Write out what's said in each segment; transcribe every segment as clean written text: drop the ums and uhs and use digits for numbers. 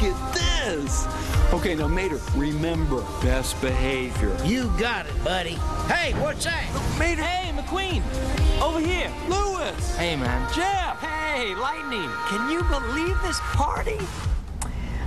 at this. Okay, now, Mater, remember, best behavior. You got it, buddy. Hey, what's that? Mater. Hey, McQueen. Over here. Lewis. Hey, man. Jeff. Hey, Lightning. Can you believe this party?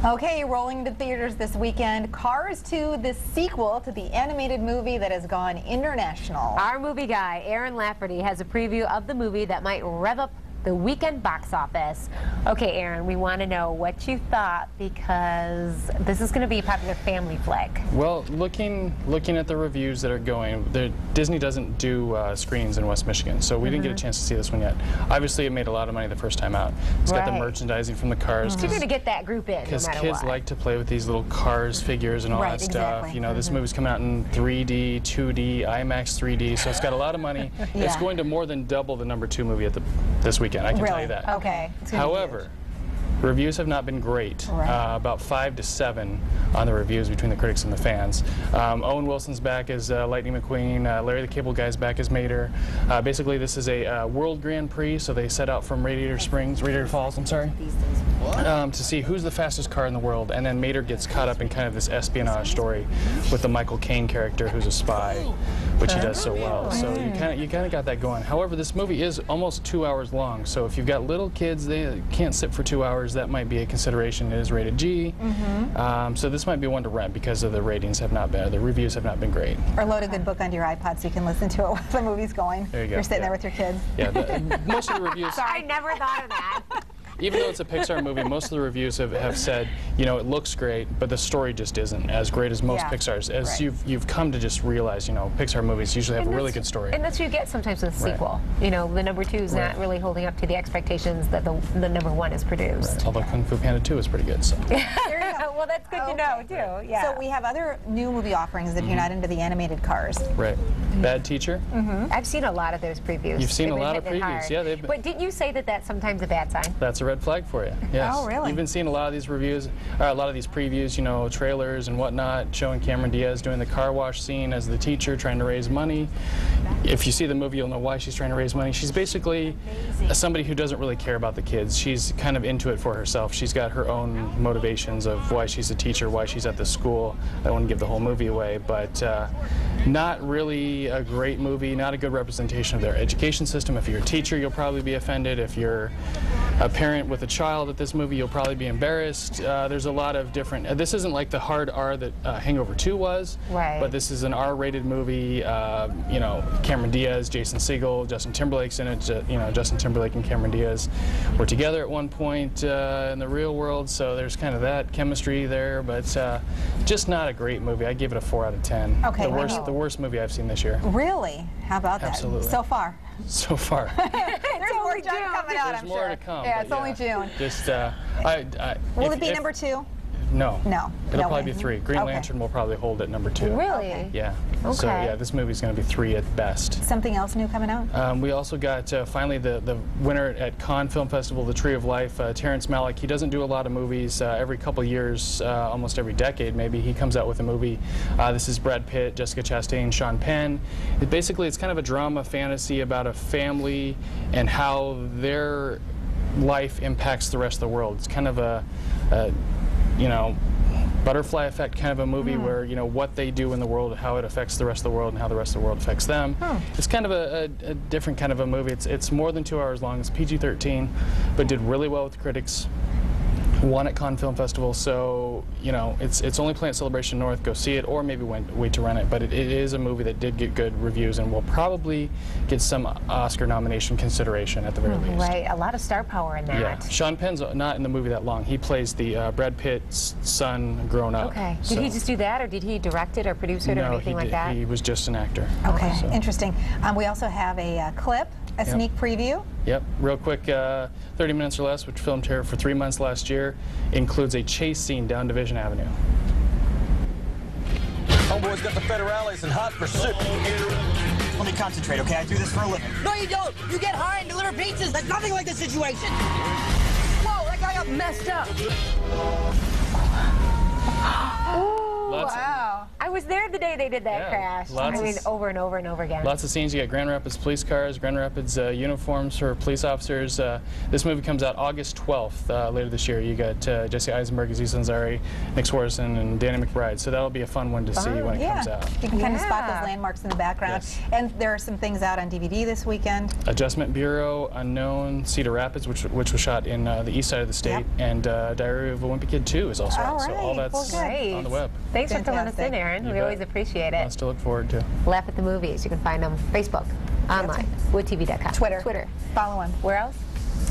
Okay, rolling to theaters this weekend, Cars 2, the sequel to the animated movie that has gone international. Our movie guy, Aaron Lafferty, has a preview of the movie that might rev up the weekend box office. Okay, Aaron, we want to know what you thought, because this is going to be a popular family flick. Well, looking at the reviews that are going, Disney doesn't do screens in West Michigan, so we didn't get a chance to see this one yet. Obviously, it made a lot of money the first time out. It's got the merchandising from the cars. So you're going to get that group in, because no matter kids what. like to play with these little Cars figures and all that stuff. You know, this movie's coming out in 3D, 2D, IMAX 3D, so it's got a lot of money. It's going to more than double the #2 movie at this weekend. I can tell you that. Okay. However, reviews have not been great. About 5 to 7 on the reviews between the critics and the fans. Owen Wilson's back as Lightning McQueen. Larry the Cable Guy's back as Mater. Basically, this is a World Grand Prix, so they set out from Radiator Falls, I'm sorry, to see who's the fastest car in the world. And then Mater gets caught up in kind of this espionage story with the Michael Caine character, who's a spy, which he does so well. So you kind of got that going. However, this movie is almost 2 hours long, so if you've got little kids, they can't sit for 2 hours. That might be a consideration. It is rated G, so this might be one to rent because of the ratings have not been, the reviews have not been great. Or load a good book onto your iPod so you can listen to it while the movie's going. There you go. You're sitting there with your kids. Yeah, most of the reviews. Sorry, I never thought of that. Even though it's a Pixar movie, most of the reviews have said, you know, it looks great, but the story just isn't as great as most Pixar's. As you've come to just realize, you know, Pixar movies usually have a really good story. And that's what you get sometimes with a sequel. You know, the #2 is not really holding up to the expectations that the #1 is produced. Although Kung Fu Panda 2 is pretty good. So. Well, that's good to know, too. Yeah. So we have other new movie offerings if you're not into the animated Cars. Right. Bad Teacher. I've seen a lot of those previews. You've seen a lot of previews. Yeah, they've been. But didn't you say that that's sometimes a bad sign? That's a red flag for you. Yes. Oh, really? You've been seeing a lot of these reviews, a lot of these previews, you know, trailers and whatnot, showing Cameron Diaz doing the car wash scene as the teacher trying to raise money. If you see the movie, you'll know why she's trying to raise money. She's basically somebody who doesn't really care about the kids. She's kind of into it for herself. She's got her own motivations of why she's a teacher, why she's at the school. I don't want to give the whole movie away, but not really a great movie, not a good representation of their education system. If you're a teacher, you'll probably be offended. If you're a parent with a child at this movie, you'll probably be embarrassed. There's a lot of different, this isn't like the hard R that Hangover 2 was, but this is an R-rated movie. You know, Cameron Diaz, Jason Segel, Justin Timberlake's in it. You know, Justin Timberlake and Cameron Diaz were together at one point in the real world, so there's kind of that chemistry there, but just not a great movie. I give it a 4 out of 10. Okay. The worst movie I've seen this year. Really? How about that? Absolutely. So far. So far. There's more June coming out, There's I'm more sure. to come. Yeah, it's only June. Just, Will it be #2? No. No. It'll No probably way. be 3. Green Lantern will probably hold at #2. Really? Yeah. Okay. So yeah, this movie's going to be 3 at best. Something else new coming out? We also got finally the winner at Cannes Film Festival, The Tree of Life, Terrence Malick. He doesn't do a lot of movies. Every couple years, almost every decade maybe, he comes out with a movie. This is Brad Pitt, Jessica Chastain, Sean Penn. Basically, it's kind of a drama fantasy about a family and how their life impacts the rest of the world. It's kind of a you know, butterfly effect kind of a movie where, you know, what they do in the world, how it affects the rest of the world, and how the rest of the world affects them. It's kind of a different kind of a movie. It's more than 2 hours long. It's PG-13, but did really well with the critics. Won at Cannes Film Festival, so you know it's only playing at Celebration North. Go see it, or maybe wait to rent it. But it is a movie that did get good reviews and will probably get some Oscar nomination consideration at the very least. Right, a lot of star power in that. Yeah, Sean Penn's not in the movie that long. He plays the Brad Pitt's son grown up. Okay. Did he just do that, or did he direct it, or produce it, or anything like that? He was just an actor. Okay, so. Interesting. We also have a clip, a sneak preview. Yep, real quick, 30 minutes or less, which filmed here for 3 months last year, includes a chase scene down Division Avenue. Homeboy's got the federales in hot pursuit. Let me concentrate, okay? I do this for a living. No, you don't. You get high and deliver pizzas. That's nothing like the situation. Whoa, that guy got messed up. Ooh, Lots wow. I I was there the day they did that crash. I mean, over and over and over again. Lots of scenes. You got Grand Rapids police cars, Grand Rapids uniforms for police officers. This movie comes out August 12th later this year. You got Jesse Eisenberg, Aziz Ansari, Nick Swartzen, and Danny McBride. So that'll be a fun one to see when it comes out. You can kind of spot those landmarks in the background. Yes. And there are some things out on DVD this weekend. Adjustment Bureau, Unknown, Cedar Rapids, which was shot in the east side of the state, and Diary of a Wimpy Kid 2 is also out. So all that's on the web. Thanks for filling us in, Aaron. We always appreciate it. Lots to look forward to. Laugh at the Movies. You can find them Facebook, online, woodtv.com. Twitter. Follow them. Where else?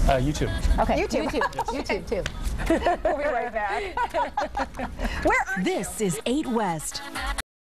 YouTube. Okay. YouTube. YouTube too. We'll be right back. Where are This is 8 West.